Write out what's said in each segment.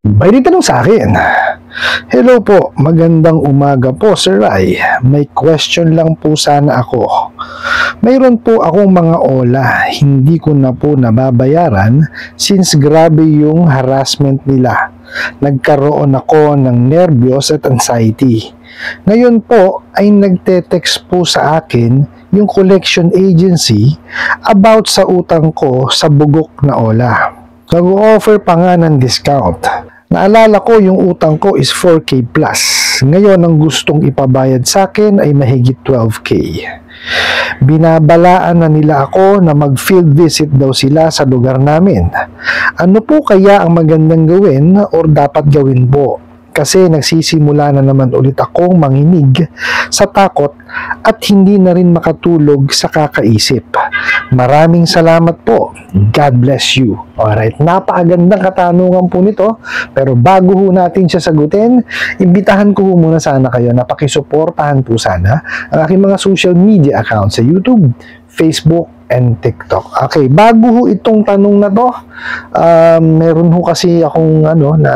May tanong sa akin. Hello po, magandang umaga po Sir Ray. May question lang po sana ako. Mayroon po akong mga ola, hindi ko na po nababayaran since grabe yung harassment nila. Nagkaroon ako ng nervyos at anxiety. Ngayon po ay nagte-text po sa akin yung collection agency about sa utang ko sa bugok na ola. Nag-offer pa nga ng discount. Naalala ko yung utang ko is 4K plus. Ngayon ang gustong ipabayad sa akin ay mahigit 12K. Binabalaan na nila ako na mag-field visit daw sila sa lugar namin. Ano po kaya ang magandang gawin or dapat gawin po? Kasi nagsisimula na naman ulit akong manginig sa takot at hindi na rin makatulog sa kakaisip. Maraming salamat po. God bless you. Alright, napakagandang katanungan po nito. Pero bago ho natin siya sagutin, imbitahan ko ho muna sana kayo na pakisuportahan po sana ang aking mga social media accounts sa YouTube, Facebook, and TikTok. Okay, bago ho itong tanong na to, meron ho kasi akong na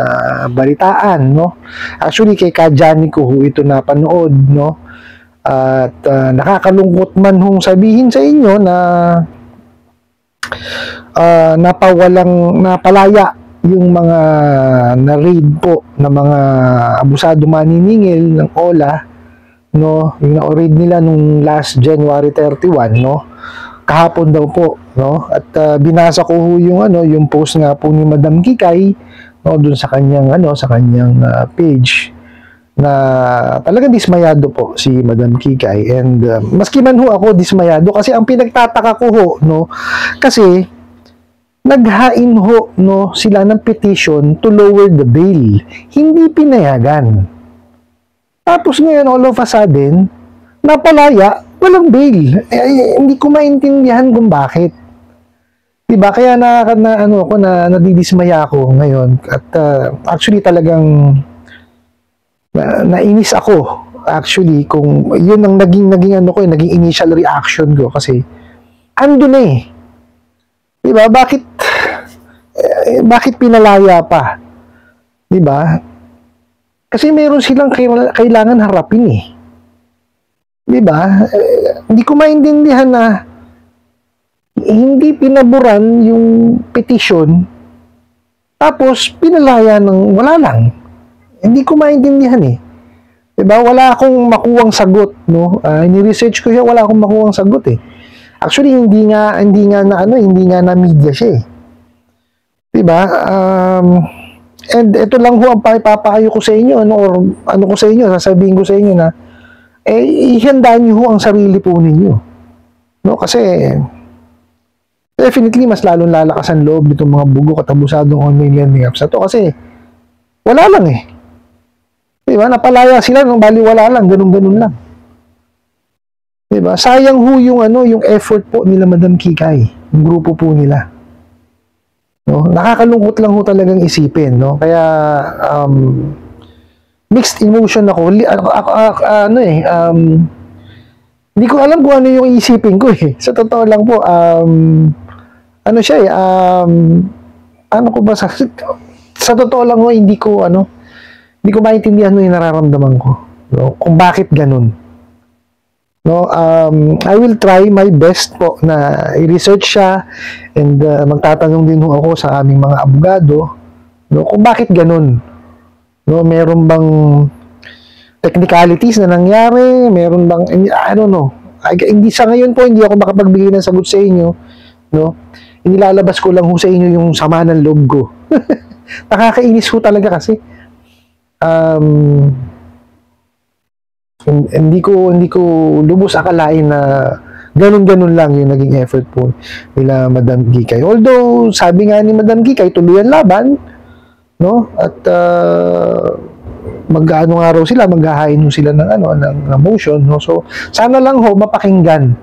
balitaan, no? Actually, kay Kajani ko ho ito napanood, no? At nakakalungkot man hong sabihin sa inyo na napalaya yung mga na-raid po na mga abusado maniningil ng OLA, no? Yung na-raid nila nung last January 31, no? Kahapon daw po, no? At binasa ko ho yung yung post nga po ni Madam Kikay, no, dun sa kanyang page, na talagang dismayado po si Madam Kikay. And maski man ho ako dismayado kasi ang pinagtataka ko ho, no, kasi naghain ho, no, sila ng petition to lower the bail. Hindi pinayagan. Tapos ngayon all of a sudden napalaya, walang bail. Hindi ko maintindihan kung bakit. Diba? Kaya nadidismaya ako ngayon. At actually talagang nainis ako. Actually, kung yun ang naging initial reaction ko kasi ando na eh. Diba? Bakit pinalaya pa? Diba? Kasi meron silang kailangan harapin eh. Diba? Hindi ko maintindihan na hindi pinaboran yung petition tapos pinalaya ng wala lang. Hindi ko maintindihan eh. Diba? Wala akong makuwang sagot, no? Ni-research ko siya, wala akong makuwang sagot eh. Actually hindi nga na media siya eh. Diba? And ito lang ho ang papayo ko sa inyo, sasabihin ko sa inyo na ihandaan niyo ho ang sarili po ninyo. No? Kasi, definitely, mas lalong lalakas ang loob nitong mga bugok at abusadong online lending apps na to. Kasi, wala lang eh. Diba? Napalaya sila nung baliwala lang, ganun-ganun lang. Diba? Sayang ho yung effort po nila Madam Kikay, yung grupo po nila. No? Nakakalungkot lang ho talagang isipin, no? Kaya, mixed emotion ako. Hindi ko alam kung ano yung isipin ko eh. Sa totoo lang po, sa totoo lang ho, hindi ko maintindihan yung nararamdaman ko. No? Kung bakit ganun. No? I will try my best po na i-research siya and magtatanong din ho ako sa aming mga abogado, no? Kung bakit ganun. No, meron bang technicalities na nangyari? Meron bang, I don't know. Hindi sa ngayon po, hindi ako makapagbigay ng sagot sa inyo. No? Inilalabas ko lang ho sa inyo yung sama ng loob ko. Nakakainis ho talaga kasi. Hindi ko lubos akalain na ganun-ganun lang yung naging effort po nila Madam Kikay. Although, sabi nga ni Madam Kikay, tuloy ang laban, no? At mag-ano nga raw sila, maghahain sila ng motion, no? So sana lang ho mapakinggan,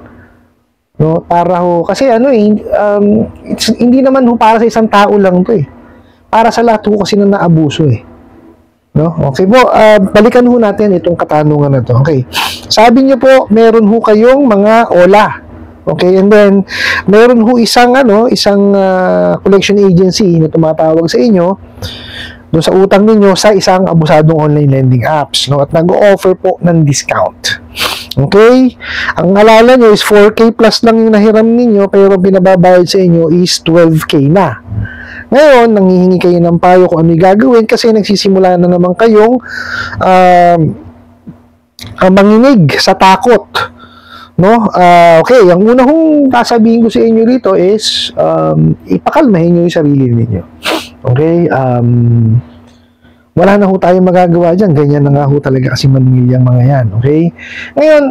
no? Para ho kasi hindi naman ho para sa isang tao lang 'to eh. Para sa lahat ho kasi na naabuso eh. No? Okay po, balikan ho natin itong katanungan na 'to. Okay. Sabi niyo po, meron ho kayong mga OLA. Okay, and then meron ho isang collection agency na tumatawag sa inyo doon sa utang ninyo sa isang abusadong online lending apps, no? At nag-o-offer po ng discount. Okay? Ang alala nyo is 4K plus lang yung nahiram ninyo, pero binababayad sa inyo is 12K na. Ngayon, nanghihingi kayo ng payo kung ano yung gagawin kasi nagsisimula na naman kayong manginig sa takot. No? Okay, ang una kong sasabihin ko sa inyo dito is ipakalmahin nyo yung sarili ninyo. Okay? Wala na ho tayong magagawa dyan. Ganyan na nga ho talaga kasi manilyang mga yan. Okay? Ngayon,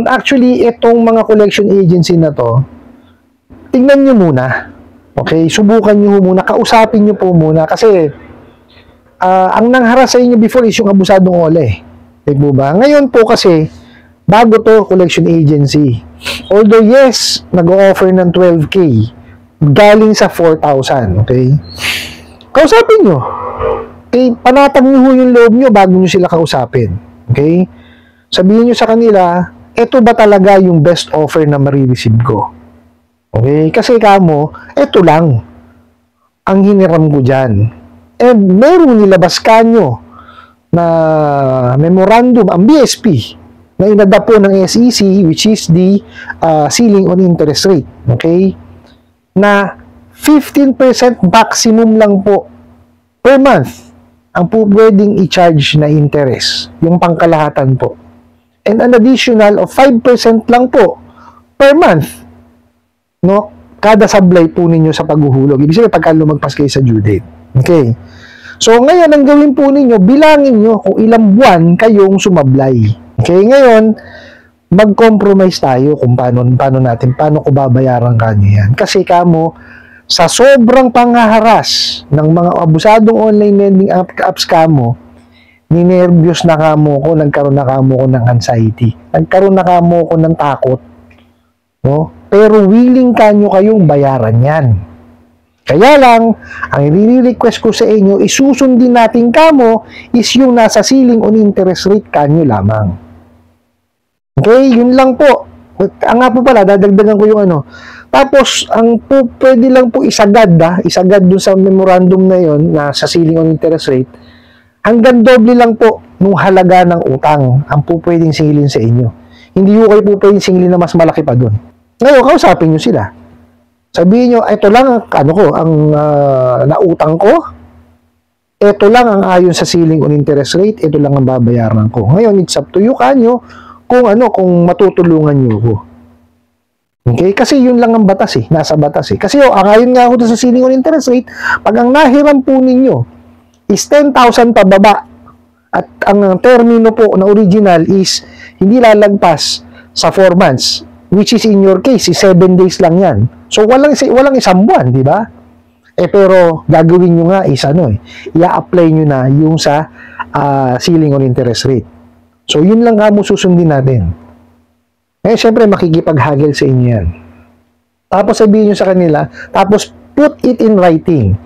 actually, itong mga collection agency na to, tignan nyo muna. Okay? Subukan nyo muna. Kausapin nyo po muna. Kasi, ang nangharas sa inyo before is yung abusadong ole. Diba ba? Ngayon po kasi, bago to collection agency. Although, yes, nag-o-offer ng 12K. Galing sa 4,000. Okay? Kausapin nyo. Okay, panatag nyo yung loob nyo bago nyo sila kausapin. Okay? Sabihin nyo sa kanila, eto ba talaga yung best offer na marireceive ko? Okay? Kasi kamo, eto lang ang hiniram ko dyan. And meron nilabas kanyo na memorandum, ang BSP, na inadapt po ng SEC, which is the ceiling on interest rate. Okay? Na 15% maximum lang po per month ang po pwedeng i-charge na interest, yung pangkalahatan po. And an additional of 5% lang po per month, no? Kada sablay po ninyo sa paghuhulog. Ibig sabihin, pagka lumagpas kayo sa due date. Okay? So, ngayon, ang gawin po ninyo, bilangin nyo kung ilang buwan kayong sumablay. Okay? Ngayon, mag-compromise tayo kung paano ko babayaran kanyo yan. Kasi kamo, sa sobrang panghaharas ng mga abusadong online lending apps kamo, ninervyos na kamo ko, nagkaroon na kamo ko ng anxiety, nagkaroon na kamo ko ng takot, no? Pero willing kanyo kayong bayaran yan. Kaya lang, ang i-request ko sa inyo, isusundin natin kamo is yung nasa ceiling on interest rate kanyo lamang. Okay, yun lang po. Nga po pala, dadagdagan ko yung ano. Tapos, ang po, pwede lang po isagad dun sa memorandum na yon na sa ceiling on interest rate, hanggang doble lang po nung halaga ng utang ang po pwedeng singilin sa inyo. Hindi po kayo po pwedeng singilin na mas malaki pa dun. Ngayon, kausapin nyo sila. Sabihin nyo, ito lang ang nautang ko, ito lang ang ayon sa ceiling on interest rate, ito lang ang babayaran ko. Ngayon, it's up to you kanyo kung matutulungan nyo ko. Okay? Kasi yun lang ang batas nasa batas Kasi ang ayon nga ako sa ceiling on interest rate, pag ang nahiram po ninyo is 10,000 pababa at ang termino po na original is hindi lalagpas sa 4 months, which is in your case, 7 days lang yan. So, walang isang buwan, di ba? Pero, gagawin nyo nga is i-apply nyo na yung sa ceiling on interest rate. So, yun lang mo susundin natin. Syempre, makikipaghagil sa inyo yan. Tapos, sabihin nyo sa kanila, tapos, put it in writing.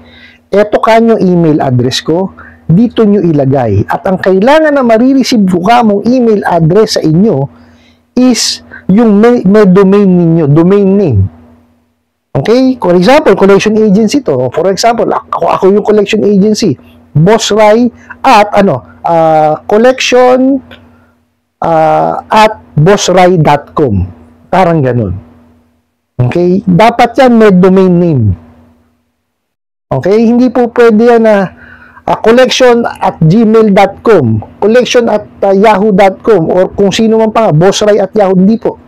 Eto kanyo email address ko, dito nyo ilagay. At ang kailangan na marireceive ko kamong email address sa inyo is yung may domain ninyo, domain name. Okay? For example, collection agency to. For example, ako yung collection agency. Boss Rai at collection at bossrai.com. Parang ganun. Okay? Dapat yan may domain name. Okay? Hindi po pwede yan na collection at gmail.com, collection at yahoo.com, or kung sino man pa nga, bossrai at yahoo. Hindi po.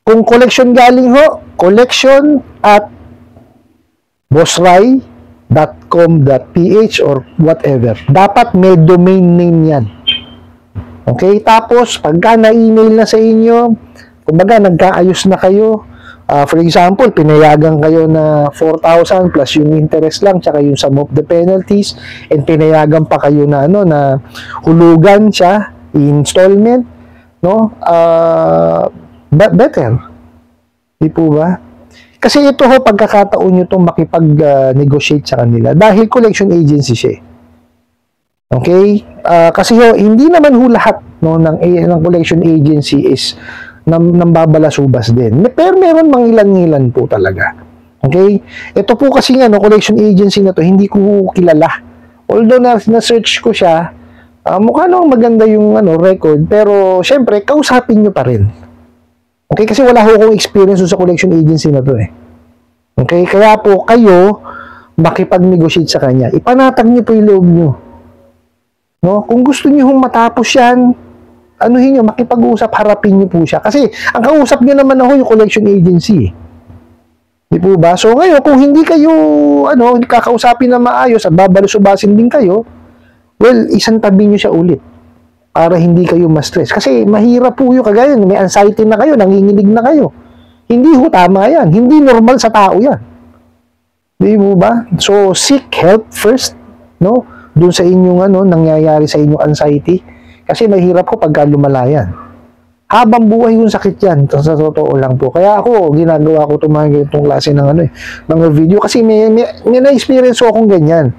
Kung collection galing ho, collection at bossrai.com.ph or whatever. Dapat may domain name yan. Okay? Tapos, pagka na-email na sa inyo, kumbaga, nagkaayos na kayo. For example, pinayagan kayo na 4,000 plus yung interest lang, tsaka yung sum of the penalties, and pinayagan pa kayo na, na hulugan siya, installment, no? Better. Di po ba? Kasi ito pagkakataon nyo itong makipag-negotiate sa kanila dahil collection agency siya. Okay? Kasi hindi naman lahat ng collection agency is nambabalasubas din. Pero meron mang ilan-ilan po talaga. Okay? Ito po kasi collection agency na to, hindi ko kilala Although na-search ko siya, mukha namang maganda yung record, pero syempre, kausapin nyo pa rin. Okay? Kasi wala ho akong experience sa collection agency na to eh. Okay? Kaya po, kayo, makipag-negotiate sa kanya. Ipanatag nyo po yung loob nyo. No? Kung gusto nyo matapos yan, anuhin nyo, makipag-usap, harapin nyo po siya. Kasi, ang kausap nyo naman ako yung collection agency. Di po ba? So, ngayon, kung hindi kayo, kakausapin na maayos at babalusubasin din kayo, well, isang tabi nyo siya ulit para hindi kayo ma-stress. Kasi, mahirap po yung kagaya, may anxiety na kayo, nanginginig na kayo. Hindi ho tama yan. Hindi normal sa tao yan. Di po ba? So, seek help first, no? Doon sa inyong, nangyayari sa inyong anxiety. Kasi, mahirap ko pagka lumalayan. Habang buhay yung sakit yan, sa totoo lang po. Kaya ako, ginagawa ko itong mga ganitong klase ng mga video. Kasi may na-experience ko akong ganyan.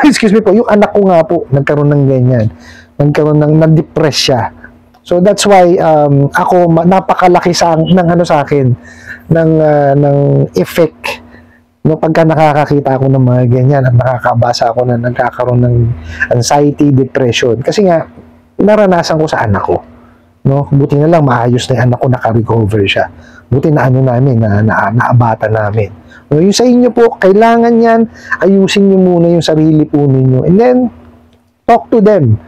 Excuse me po, yung anak ko nga po, nagkaroon ng ganyan. Nagkaroon na-depress siya. So that's why, ako, napakalaki sa akin, ng effect. No, pagka nakakakita ako ng mga ganyan, at nakakabasa ako na nagkakaroon ng anxiety, depression. Kasi nga, naranasan ko sa anak ko. No, buti na lang maayos na yung anak ko, naka-recover siya. Buti na namin, naabata namin. No, yung sa inyo po, kailangan yan, ayusin nyo muna yung sarili po ninyo. And then, talk to them.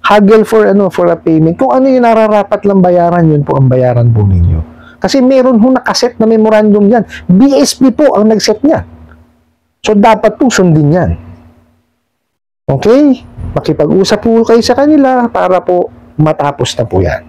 Haggle for a payment. Kung ano yung nararapat lang bayaran, yun po ang bayaran po ninyo. Kasi meron ho nakaset na memorandum yan. BSP po ang nagset niya. So, dapat po sundin yan. Okay? Makipag-usap po kayo sa kanila para po matapos na po yan.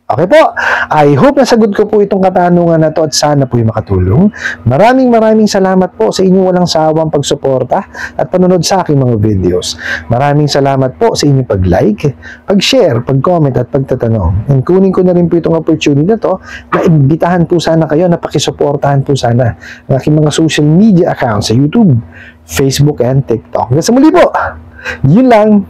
Okay po, I hope nasagot ko po itong katanungan na to at sana po yung makatulong. Maraming salamat po sa inyong walang sawang pagsuporta at panunod sa aking mga videos. Maraming salamat po sa inyong pag-like, pag-share, pag-comment at pagtatanong. And kunin ko na rin po itong opportunity na to na imbitahan po sana kayo na pakisuportahan po sana ang aking mga social media accounts sa YouTube, Facebook, and TikTok. Hanggang sa muli po, yun lang.